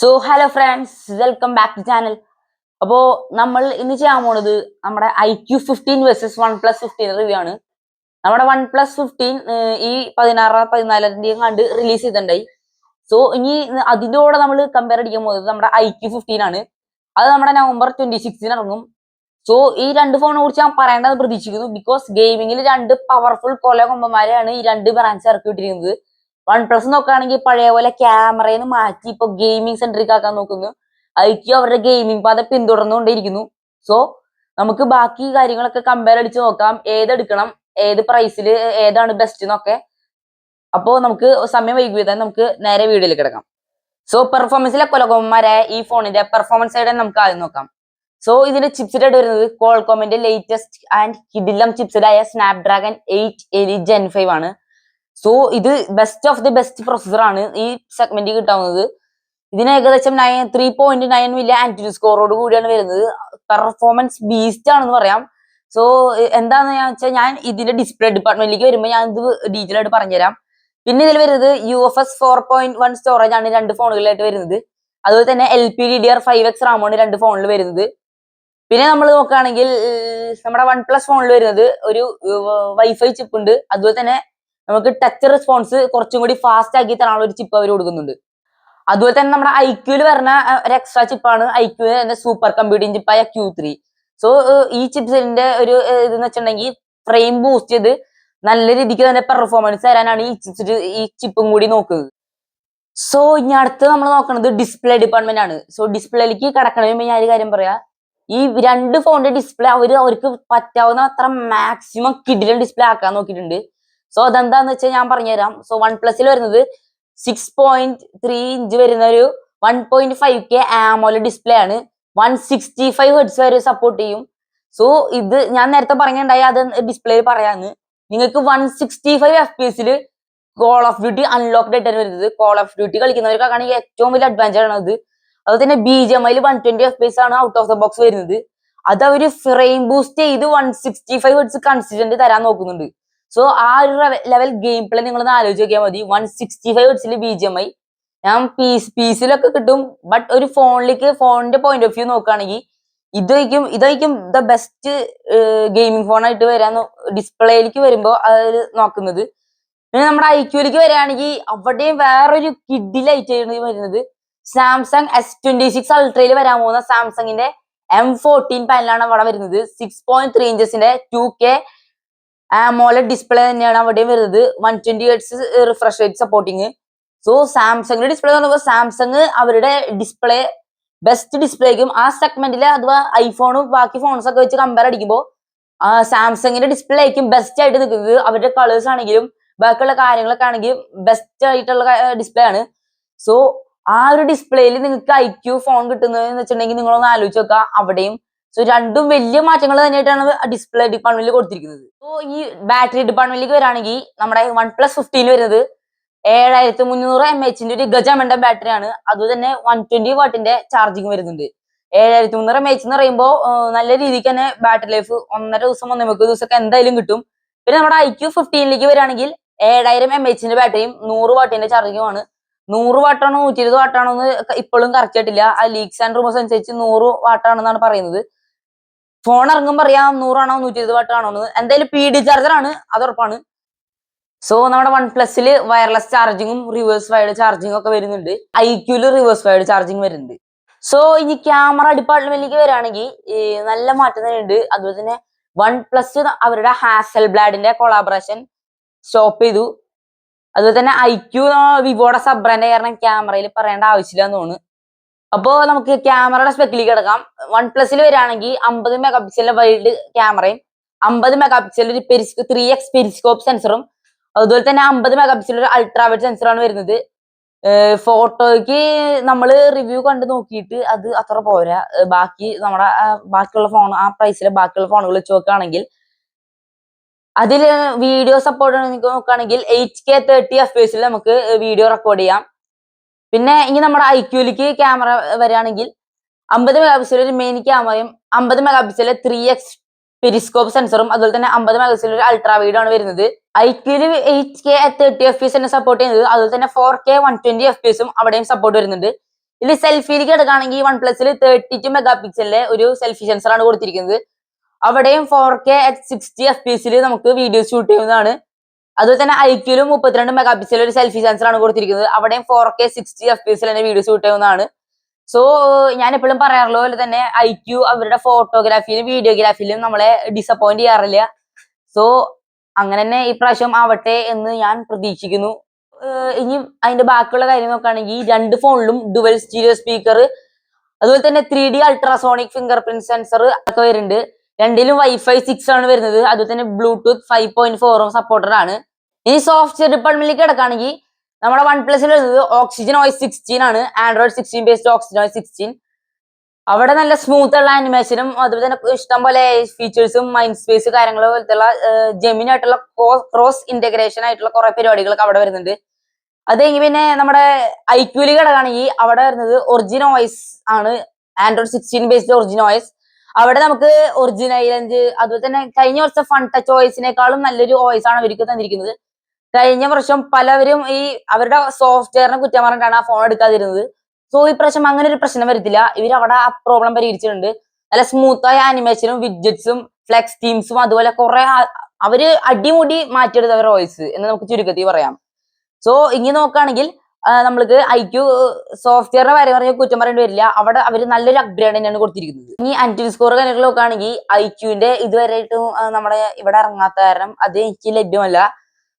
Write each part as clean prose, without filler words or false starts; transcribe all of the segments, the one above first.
So hello friends, welcome back to channel. അപ്പോ നമ്മൾ ഇന്ന് ചെയ്യാൻ പോണത് നമ്മുടെ iQOO 15 വേഴ്സസ് OnePlus 15 റിവ്യൂ ആണ്. നമ്മുടെ OnePlus 15 ഈ 16-14 കണ്ട് റിലീസ് ചെയ്തിട്ടുണ്ടായി. സോ ഇനി അതിന്റെ കൂടെ നമ്മൾ കമ്പയർ അടിക്കാൻ പോകുന്നത് നമ്മുടെ iQOO 15 ആണ്. അത് നമ്മുടെ November 26 ഇറങ്ങും. സോ ഈ രണ്ട് ഫോണിനെ കുറിച്ച് ഞാൻ പറയേണ്ടത് പ്രതീക്ഷിക്കുന്നു. ബിക്കോസ് ഗെയിമിംഗിൽ രണ്ട് പവർഫുൾ കൊമ്പന്മാരെയാണ് ഈ രണ്ട് ബ്രാൻഡ്സ് ഇറക്കി വിട്ടിരിക്കുന്നത്. OnePlus നോക്കുകയാണെങ്കിൽ പഴയ പോലെ ക്യാമറയിൽ മാറ്റി ഇപ്പൊ ഗെയിമിംഗ് സെൻട്രിക് ആക്കാൻ നോക്കുന്നു. iQOO അവരുടെ ഗെയിമിംഗ് പാത പിന്തുടർന്നുകൊണ്ടിരിക്കുന്നു. സോ നമുക്ക് ബാക്കി കാര്യങ്ങളൊക്കെ കമ്പയർ അടിച്ച് നോക്കാം, ഏതെടുക്കണം, ഏത് പ്രൈസിൽ ഏതാണ് ബെസ്റ്റ് എന്നൊക്കെ. അപ്പോ നമുക്ക് സമയം വൈകിയാൽ നമുക്ക് നേരെ വീഡിയോയിൽ കിടക്കാം. സോ പെർഫോമൻസിലെ കൊലകൊമ്പന്മാരായ ഈ ഫോണിന്റെ പെർഫോമൻസ് സൈഡ് നമുക്ക് ആദ്യം നോക്കാം. സോ ഇതിന്റെ ചിപ്സെറ്റ് ആയിട്ട് വരുന്നത് ക്വാൾകോമിന്റെ ലേറ്റസ്റ്റ് ആൻഡ് കിഡിലം ചിപ്സെറ്റ് ആയ സ്നാപ്ഡ്രാഗൺ 8 Elite Gen 5 ആണ്. സോ ഇത് best of the best processor ആണ് ഈ സെഗ്മെന്റ് കിട്ടാവുന്നത്. ഇതിന് ഏകദേശം 3.9 വലിയ ആന്റിറ്റി സ്കോറോട് കൂടിയാണ് വരുന്നത്. പെർഫോമൻസ് ബീസ്റ്റ് ആണെന്ന് പറയാം. സോ എന്താണെന്ന് വെച്ചാൽ ഞാൻ ഇതിന്റെ ഡിസ്പ്ലേ ഡിപ്പാർട്ട്മെന്റിലേക്ക് വരുമ്പോൾ ഞാൻ ഇത് ഡീറ്റെയിൽ ആയിട്ട് പറഞ്ഞുതരാം. പിന്നെ ഇതിൽ വരുന്നത് UFS 4.1 സ്റ്റോറേജ് ആണ് രണ്ട് ഫോണുകളിലായിട്ട് വരുന്നത്. അതുപോലെ തന്നെ LPDDR5X റാമാണ് രണ്ട് ഫോണിൽ വരുന്നത്. പിന്നെ നമ്മൾ നോക്കുകയാണെങ്കിൽ നമ്മുടെ OnePlus ഫോണിൽ വരുന്നത് ഒരു വൈഫൈ ചിപ്പ് ഉണ്ട്. അതുപോലെ തന്നെ നമുക്ക് ടച്ച് റെസ്പോൺസ് കുറച്ചും കൂടി ഫാസ്റ്റ് ആക്കി തരാനുള്ള ഒരു ചിപ്പ് അവർ കൊടുക്കുന്നുണ്ട്. അതുപോലെ തന്നെ നമ്മുടെ iQOO വരുന്ന ഒരു എക്സ്ട്രാ ചിപ്പാണ് iQOO സൂപ്പർ കമ്പ്യൂട്ടിംഗ് ചിപ്പായ Q3. സോ ഈ ചിപ്സിന്റെ ഒരു ഇതെന്ന് വെച്ചിട്ടുണ്ടെങ്കിൽ ഫ്രെയിം ബൂസ്റ്റ് ചെയ്ത് നല്ല രീതിക്ക് തന്നെ പെർഫോമൻസ് തരാനാണ് ഈ ചിപ്പും കൂടി നോക്കുന്നത്. സോ ഇനി അടുത്ത് നമ്മൾ നോക്കുന്നത് ഡിസ്പ്ലേ ഡിപ്പാർട്ട്മെന്റ് ആണ്. സോ ഡിസ്പ്ലേയിലേക്ക് കിടക്കണമെങ്കിൽ ഞാൻ ഒരു കാര്യം പറയാം. ഈ രണ്ട് ഫോണിന്റെ ഡിസ്പ്ലേ അവർക്ക് പറ്റാവുന്ന അത്ര മാക്സിമം കിഡിലൻ ഡിസ്പ്ലേ ആക്കാൻ നോക്കിയിട്ടുണ്ട്. സോ അതെന്താന്ന് വെച്ചാൽ ഞാൻ പറഞ്ഞുതരാം. സോ OnePlus വരുന്നത് 6.3 ഇഞ്ച് വരുന്ന ഒരു 1.5K AMOLED ഡിസ്പ്ലേ ആണ്. 165 ഹെർട്സ് വരെ സപ്പോർട്ട് ചെയ്യും. സോ ഇത് ഞാൻ നേരത്തെ പറഞ്ഞിട്ടുണ്ടായി അത് ഡിസ്പ്ലേയിൽ പറയാന്ന്. നിങ്ങൾക്ക് 165 FPS call of duty unlocked ആയിട്ടാണ് വരുന്നത്. കോൾ ഓഫ് ഡ്യൂട്ടി കളിക്കുന്നവർക്കാണെങ്കിൽ ഏറ്റവും വലിയ അഡ്വാൻറ്റേജ് ആണ് അത്. അതുപോലെ തന്നെ BGMI 120 FPS ആണ് ഔട്ട് ഓഫ് ദ ബോക്സ് വരുന്നത്. അത് അവര് ഫ്രെയിം ബൂസ്റ്റ് ചെയ്ത് 165 ഹെർട്സ് കൺസിസ്റ്റന്റ് തരാൻ നോക്കുന്നുണ്ട്. സോ ആ ഒരു ലെവൽ ഗെയിം പ്ലേ നിങ്ങളൊന്ന് ആലോചിച്ച് നോക്കിയാൽ മതി. 165 ഹെർട്സിൽ BGMI ഞാൻ പീസിലൊക്കെ കിട്ടും. ബട്ട് ഒരു ഫോണിന്റെ പോയിന്റ് ഓഫ് വ്യൂ നോക്കുകയാണെങ്കിൽ ഇതായിരിക്കും ദ ബെസ്റ്റ് ഗെയിമിംഗ് ഫോണായിട്ട് വരാൻ ഡിസ്പ്ലേയിലേക്ക് വരുമ്പോൾ അത് നോക്കുന്നത്. പിന്നെ നമ്മുടെ iQOOലേക്ക് വരികയാണെങ്കിൽ അവിടെയും വേറൊരു കിഡിലൈറ്റ് വരുന്നത് സാംസങ് S26 അൾട്രയിൽ വരാൻ പോകുന്ന സാംസങ്ങിന്റെ M14 പാനലാണ് അവിടെ വരുന്നത്. 6.3 ഇഞ്ചസിന്റെ 2K AMOLED ഡിസ്പ്ലേ തന്നെയാണ് അവിടെയും വരുന്നത്. 120 hertz refresh rate supporting. So സാംസങ്ങിന്റെ ഡിസ്പ്ലേ എന്ന് പറയുമ്പോൾ സാംസങ് അവരുടെ ഡിസ്പ്ലേ ബെസ്റ്റ് ഡിസ്പ്ലേക്കും ആ സെഗ്മെന്റിലെ അഥവാ ഐഫോണും ബാക്കി ഫോൺസ് ഒക്കെ വെച്ച് കമ്പയർ അടിക്കുമ്പോൾ സാംസങ്ങിന്റെ ഡിസ്പ്ലേ ആയിരിക്കും ബെസ്റ്റ് ആയിട്ട് നിൽക്കുന്നത്. അവരുടെ കളേഴ്സ് ആണെങ്കിലും ബാക്കിയുള്ള കാര്യങ്ങളൊക്കെ ആണെങ്കിലും ബെസ്റ്റ് ആയിട്ടുള്ള ഡിസ്പ്ലേ ആണ്. സോ ആ ഒരു ഡിസ്പ്ലേയിൽ നിങ്ങൾക്ക് iQOO ഫോൺ കിട്ടുന്നതെന്ന് വെച്ചിട്ടുണ്ടെങ്കിൽ നിങ്ങളൊന്ന് ആലോചിച്ച് നോക്കുക അവിടെയും. സോ രണ്ടും വലിയ മാറ്റങ്ങൾ തന്നെയായിട്ടാണ് ഡിസ്പ്ലേ ഡിപ്പാർട്ട്മെന്റിൽ കൊടുത്തിരിക്കുന്നത്. സോ ഈ ബാറ്ററി ഡിപ്പാർട്ട്മെന്റിലേക്ക് വരാണെങ്കിൽ നമ്മുടെ OnePlus 15 വരുന്നത് 7300 mAh ഒരു ഗജമണ്ട ബാറ്ററി ആണ്. അതുപോലെ തന്നെ 120 വാട്ടിന്റെ ചാർജിങ് വരുന്നുണ്ട്. 7300 mAh എന്ന് പറയുമ്പോൾ നല്ല രീതിക്ക് തന്നെ ബാറ്ററി ലൈഫ് 1.5 ദിവസം 1.25 ദിവസമൊക്കെ എന്തായാലും കിട്ടും. പിന്നെ നമ്മുടെ iQOO 15ലേക്ക് വരികയാണെങ്കിൽ 7000 mAh ബാറ്ററിയും 100 വാട്ടിന്റെ ചാർജിങ്ങും ആണ്. 100 വാട്ടാണോ 120 വാട്ടാണോ എന്ന് ഇപ്പോഴും കറക്റ്റ് ആയിട്ടില്ല. ആ ലീക്സ് ആൻഡ് റൂമേഴ്സ് അനുസരിച്ച് 100 വാട്ടാണെന്നാണ് പറയുന്നത്. ഫോൺ ഇറങ്ങുമ്പോൾ അറിയാം 100 ആണോ 120 വാട്ടാണോ എന്ന്. എന്തായാലും PD ചാർജർ ആണ്, അത് ഉറപ്പാണ്. സോ നമ്മുടെ OnePlus വയർലെസ് ചാർജിങ്ങും റിവേഴ്സ് വയർഡ് ചാർജിങ്ങും ഒക്കെ വരുന്നുണ്ട്. iQOO റിവേഴ്സ് വയർഡ് ചാർജിങ് വരുന്നുണ്ട്. സോ ഇനി ക്യാമറ ഡിപ്പാർട്ട്മെന്റിലേക്ക് വരികയാണെങ്കിൽ നല്ല മാറ്റം തന്നെയുണ്ട്. അതുപോലെ തന്നെ OnePlus അവരുടെ ഹാസൽബ്ലാഡിന്റെ കൊളാബറേഷൻ സ്റ്റോപ്പ് ചെയ്തു. അതുപോലെ തന്നെ iQOO വിവോയുടെ സബ് ബ്രാൻഡ് കാരണം ക്യാമറയിൽ പറയേണ്ട ആവശ്യമില്ല എന്ന് തോന്നുന്നു. അപ്പോൾ നമുക്ക് ക്യാമറയുടെ സ്പെക്കിലേക്ക് കിടക്കാം. OnePlus വരികയാണെങ്കിൽ 50 മെഗാ പിക്സലിന്റെ വൈൽഡ് ക്യാമറയും 50 മെഗാ പിക്സൽ ഒരു 3x പെരിസ്കോപ്പ് സെൻസറും അതുപോലെ തന്നെ 50 മെഗാ പിക്സൽ ഒരു അൾട്രാ വൈഡ് സെൻസറാണ് വരുന്നത്. ഫോട്ടോയ്ക്ക് നമ്മൾ റിവ്യൂ കണ്ട് നോക്കിയിട്ട് അത് അത്ര പോരാ. ബാക്കിയുള്ള ഫോൺ ആ പ്രൈസിലെ ബാക്കിയുള്ള ഫോണുകൾ വെച്ച് നോക്കുകയാണെങ്കിൽ അതിൽ വീഡിയോ സപ്പോർട്ട് നോക്കുകയാണെങ്കിൽ 8K 30 FPS നമുക്ക് വീഡിയോ റെക്കോർഡ് ചെയ്യാം. പിന്നെ ഇനി നമ്മുടെ iQOOലേക്ക് ക്യാമറ വരികയാണെങ്കിൽ 50 മെഗാ പിക്സൽ ഒരു മെയിൻ ക്യാമറയും 50 മെഗാ പിക്സൽ 3x പെരിസ്കോപ്പ് സെൻസറും അതുപോലെ തന്നെ 50 മെഗാ പിക്സൽ ഒരു അൾട്രാ വൈഡ് ആണ് വരുന്നത്. iQOO 8K 30 FPS തന്നെ സപ്പോർട്ട് ചെയ്യുന്നത്. അതുപോലെ തന്നെ 4K 120 FPS അവിടെയും സപ്പോർട്ട് വരുന്നുണ്ട്. ഇതിൽ സെൽഫിയിലേക്ക് എടുക്കുകയാണെങ്കിൽ വൺ പ്ലസിൽ 32 മെഗാ പിക്സലിലെ ഒരു സെൽഫി സെൻസർ ആണ് കൊടുത്തിരിക്കുന്നത്. അവിടെയും 4K at 60 FPS നമുക്ക് വീഡിയോ ഷൂട്ട് ചെയ്യുന്നതാണ്. അതുപോലെ തന്നെ ഐക്യൂലും 32 മെഗാ പിക്സൽ ഒരു സെൽഫി സെൻസർ ആണ് കൊടുത്തിരിക്കുന്നത്. അവിടെയും 4K 60 FPS തന്നെ വീഡിയോ ഷൂട്ട് ചെയ്യുന്നതാണ്. സോ ഞാൻ എപ്പോഴും പറയാറുള്ള പോലെ തന്നെ ഐക്യു അവരുടെ ഫോട്ടോഗ്രാഫിയിലും വീഡിയോഗ്രാഫിയിലും നമ്മളെ ഡിസപ്പോയിന്റ് ചെയ്യാറില്ല. സോ അങ്ങനെ തന്നെ ഇപ്രാവശ്യം ആവട്ടെ എന്ന് ഞാൻ പ്രതീക്ഷിക്കുന്നു. ഇനി അതിന്റെ ബാക്കിയുള്ള കാര്യം നോക്കുകയാണെങ്കിൽ 2 ഫോണിലും ഡുവൽ സ്റ്റീരിയോ സ്പീക്കർ, അതുപോലെ തന്നെ 3D ultrasonic finger print sensor ഒക്കെ വരുന്നുണ്ട്. രണ്ടിലും Wi-Fi 6 ആണ് വരുന്നത്. അതുപോലെ തന്നെ ബ്ലൂടൂത്ത് 5.4 സപ്പോർട്ടഡ് ആണ്. ഇനി സോഫ്റ്റ്വെയർ ഡിപ്പാർട്ട്മെന്റിലേക്ക് കിടക്കുകയാണെങ്കിൽ നമ്മുടെ വൺ പ്ലസിൽ വരുന്നത് ഓക്സിജൻ OS 16 ആണ്. Android 16 based oxygen OS 16. അവിടെ നല്ല സ്മൂത്ത് ഉള്ള ആനിമേഷനും അതുപോലെ തന്നെ ഇഷ്ടം പോലെ ഫീച്ചേഴ്സും മൈൻഡ് സ്പേസ് കാര്യങ്ങൾ പോലത്തുള്ള ജെമിൻ ആയിട്ടുള്ള ക്രോസ് ഇന്റഗ്രേഷൻ ആയിട്ടുള്ള കുറെ പരിപാടികളൊക്കെ അവിടെ വരുന്നുണ്ട്. അത് കഴിഞ്ഞ് പിന്നെ നമ്മുടെ ഐക്യൂല് കിടക്കുകയാണെങ്കിൽ അവിടെ വരുന്നത് ഒറിജിൻ OS ആണ്. Android 16 based origin OS. അവിടെ നമുക്ക് ഒറിജിൻ ഐലൻഡ് അതുപോലെ തന്നെ കഴിഞ്ഞ വർഷം ഫൺ ടച്ച് OS-നേക്കാളും നല്ലൊരു OS ആണ് അവർക്ക് തന്നിരിക്കുന്നത്. കഴിഞ്ഞ വർഷം പലവരും ഈ അവരുടെ സോഫ്റ്റ്വെയറിനെ കുറ്റം പറഞ്ഞിട്ടാണ് ആ ഫോൺ എടുക്കാതിരുന്നത്. സോ ഈ പ്രാവശ്യം അങ്ങനെ ഒരു പ്രശ്നം വരത്തില്ല. ഇവർ അവിടെ ആ പ്രോബ്ലം പരിഹരിച്ചിട്ടുണ്ട്. നല്ല സ്മൂത്തായ ആനിമേഷനും വിഡ്ജറ്റ്സും ഫ്ലെക്സ് ടീംസും അതുപോലെ കുറെ അവര് അടിമുടി മാറ്റിയെടുത്ത അവരുടെ വോയിസ് എന്ന് നമുക്ക് ചുരുക്കത്തിൽ പറയാം. സോ ഇങ്ങനെ നോക്കുകയാണെങ്കിൽ നമ്മൾക്ക് ഐക്യു സോഫ്റ്റ്വെയറിനെ വരെ പറഞ്ഞ കുറ്റം പറയേണ്ടി വരില്ല. അവിടെ അവര് നല്ലൊരു അപ്ഗ്രേഡ് തന്നെയാണ് കൊടുത്തിരിക്കുന്നത്. ഇനി ആന്റി സ്കോർ കാര്യങ്ങൾ നോക്കുകയാണെങ്കിൽ ഐക്യുവിന്റെ ഇതുവരെയായിട്ടും നമ്മുടെ ഇവിടെ ഇറങ്ങാത്ത കാരണം അത് എനിക്ക് ലഭ്യമല്ല.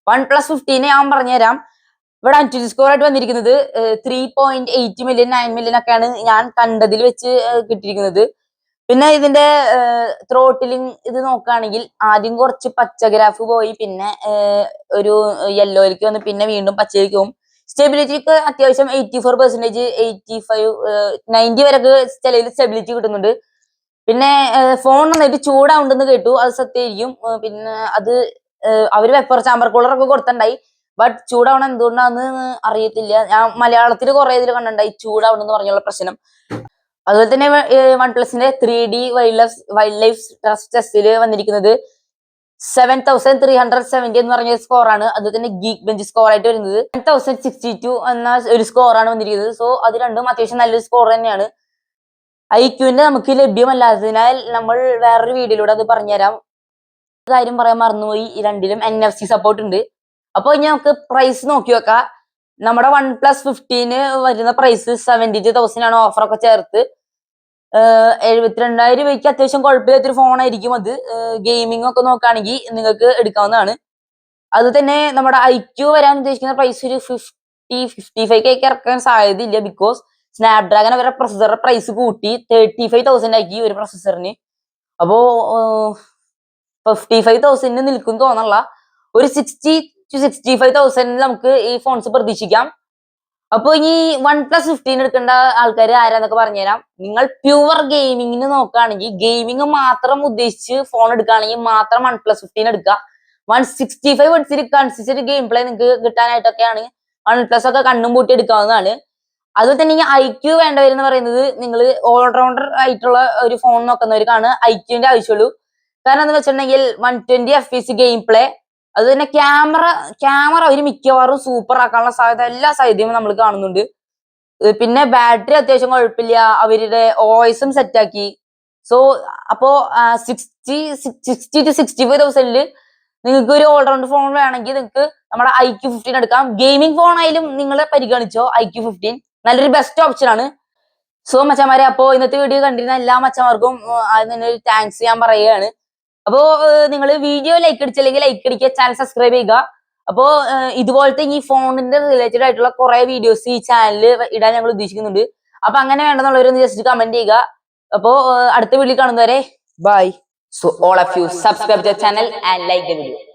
OnePlus 15 ഞാൻ പറഞ്ഞുതരാം. ഇവിടെ ആന്റി സ്കോർ ആയിട്ട് വന്നിരിക്കുന്നത് 3.8 മില്യൺ 9 മില്യൺ ഒക്കെയാണ് ഞാൻ കണ്ടതിൽ വെച്ച് കിട്ടിയിരിക്കുന്നത്. പിന്നെ ഇതിന്റെ ത്രോട്ടിലിംഗ് ഇത് നോക്കുകയാണെങ്കിൽ ആദ്യം കുറച്ച് പച്ച ഗ്രാഫ് പോയി, പിന്നെ ഒരു യെല്ലോയിലേക്ക് വന്ന്, പിന്നെ വീണ്ടും പച്ചയിലേക്ക് പോകും. സ്റ്റെബിലിറ്റിക്ക് അത്യാവശ്യം 84%, 85, 90 വരെയൊക്കെ ചിലയിൽ സ്റ്റെബിലിറ്റി കിട്ടുന്നുണ്ട്. പിന്നെ ഫോൺ നന്നായിട്ട് ചൂടാവുണ്ടെന്ന് കേട്ടു, അത് സത്യമായിരിക്കും. പിന്നെ അത് അവര് വെപ്പർ ചാമ്പർ കൂളർ ഒക്കെ കൊടുത്തിട്ടുണ്ടായി. ബട്ട് ചൂടാവണം എന്തുകൊണ്ടാന്ന് അറിയത്തില്ല. ഞാൻ മലയാളത്തിൽ കുറെ ഇതിൽ കണ്ടിട്ടുണ്ടായി ചൂടാവണമെന്ന് പറഞ്ഞുള്ള പ്രശ്നം. അതുപോലെ തന്നെ വൺ പ്ലസിന്റെ 3D വൈൽഡ് ലൈഫ് സ്ട്രെസ് ടെസ്റ്റിൽ വന്നിരിക്കുന്നത് 7370 എന്ന് പറഞ്ഞ സ്കോറാണ്. അതുപോലെ തന്നെ ഗീക്ക് ബെഞ്ച് സ്കോർ ആയിട്ട് വരുന്നത് 1062 എന്ന ഒരു സ്കോറാണ് വന്നിരിക്കുന്നത്. സോ അത് രണ്ടും അത്യാവശ്യം നല്ലൊരു സ്കോർ തന്നെയാണ്. ഐക്യുവിന്റെ നമുക്ക് ലഭ്യമല്ലാത്തതിനാൽ നമ്മൾ വേറൊരു വീഡിയോയിലൂടെ അത് പറഞ്ഞുതരാം. കാര്യം പറയാൻ മറന്നുപോയി, ഈ രണ്ടിലും NFC സപ്പോർട്ട് ഉണ്ട്. അപ്പൊ ഇനി നമുക്ക് പ്രൈസ് നോക്കി വെക്കാം. നമ്മുടെ OnePlus 15 വരുന്ന പ്രൈസ് 72,000 ആണ്, ഓഫറൊക്കെ ചേർത്ത്. 72,000 രൂപയ്ക്ക് അത്യാവശ്യം കുഴപ്പമില്ലാത്തൊരു ഫോണായിരിക്കും അത്. ഗെയിമിംഗ് ഒക്കെ നോക്കുകയാണെങ്കിൽ നിങ്ങൾക്ക് എടുക്കാവുന്നതാണ്. അത് തന്നെ നമ്മുടെ ഐക്യു വരാൻ ഉദ്ദേശിക്കുന്ന പ്രൈസ് ഒരു 55K ഇറക്കാൻ സാധ്യതയില്ല. ബിക്കോസ് സ്നാപ്ഡ്രാഗൺ അവരുടെ പ്രൊസസറുടെ പ്രൈസ് കൂട്ടി 35,000 ആക്കി ഒരു പ്രൊസസറിന്. അപ്പോ 55,000 നിൽക്കും തോന്നല്ല. ഒരു 60 to 65,000 നമുക്ക് ഈ ഫോൺസ് പ്രതീക്ഷിക്കാം. അപ്പൊ ഇനി OnePlus 15 എടുക്കേണ്ട ആൾക്കാർ ആരാന്നൊക്കെ പറഞ്ഞുതരാം. നിങ്ങൾ പ്യുവർ ഗെയിമിങ്ങിന് നോക്കുകയാണെങ്കിൽ, ഗെയിമിങ് മാത്രം ഉദ്ദേശിച്ച് ഫോൺ എടുക്കുകയാണെങ്കിൽ മാത്രം OnePlus 15 എടുക്കുക. 165 ഹെർട്സിൽ കൺസിസ്റ്റന്റ് ഗെയിം പ്ലേ നിങ്ങൾക്ക് കിട്ടാനായിട്ടൊക്കെയാണ് OnePlus ഒക്കെ കണ്ണും പൂട്ടി എടുക്കാവുന്നതാണ്. അതുപോലെ തന്നെ ഈ ഐക്യു വേണ്ടവരെന്ന് പറയുന്നത് നിങ്ങൾ ഓൾറൗണ്ടർ ആയിട്ടുള്ള ഒരു ഫോൺ നോക്കുന്നവർക്കാണ് ഐക്യുവിന്റെ ആവശ്യമുള്ളൂ. കാരണം എന്താ വെച്ചിട്ടുണ്ടെങ്കിൽ 120 FPS ഗെയിം പ്ലേ, അത് തന്നെ ക്യാമറ അവർ മിക്കവാറും സൂപ്പർ ആക്കാനുള്ള സാധ്യത എല്ലാ സാധ്യതയും നമ്മൾ കാണുന്നുണ്ട്. പിന്നെ ബാറ്ററി അത്യാവശ്യം കുഴപ്പമില്ല, അവരുടെ OS സെറ്റാക്കി. സോ അപ്പോ 60 to 65,000 നിങ്ങൾക്ക് ഒരു ഓൾറൗണ്ട് ഫോൺ വേണമെങ്കിൽ നിങ്ങൾക്ക് നമ്മുടെ ഐക്യു 15 എടുക്കാം. ഗെയിമിംഗ് ഫോൺ ആയാലും നിങ്ങൾ പരിഗണിച്ചോ, ഐക്യു 15 നല്ലൊരു ബെസ്റ്റ് ഓപ്ഷൻ ആണ്. സോ മച്ചന്മാരെ, അപ്പോ ഇന്നത്തെ വീഡിയോ കണ്ടിരുന്ന എല്ലാ മച്ചന്മാർക്കും അതിന് താങ്ക്സ് ഞാൻ പറയുകയാണ്. അപ്പോ നിങ്ങൾ വീഡിയോ ലൈക്ക് അടിച്ചില്ലെങ്കിൽ ലൈക്ക് അടിക്കുക, ചാനൽ സബ്സ്ക്രൈബ് ചെയ്യുക. അപ്പോ ഇതുപോലത്തെ ഈ ഫോണിന്റെ റിലേറ്റഡ് ആയിട്ടുള്ള കുറെ വീഡിയോസ് ഈ ചാനലിൽ ഇടാൻ ഞങ്ങൾ ഉദ്ദേശിക്കുന്നുണ്ട്. അപ്പൊ അങ്ങനെ വേണ്ടെന്നുള്ളവരൊന്ന് ജസ്റ്റ് കമന്റ് ചെയ്യുക. അപ്പോ അടുത്ത വീഡിയോ കാണുന്നവരെ by. So all of you subscribe to the channel and like the video.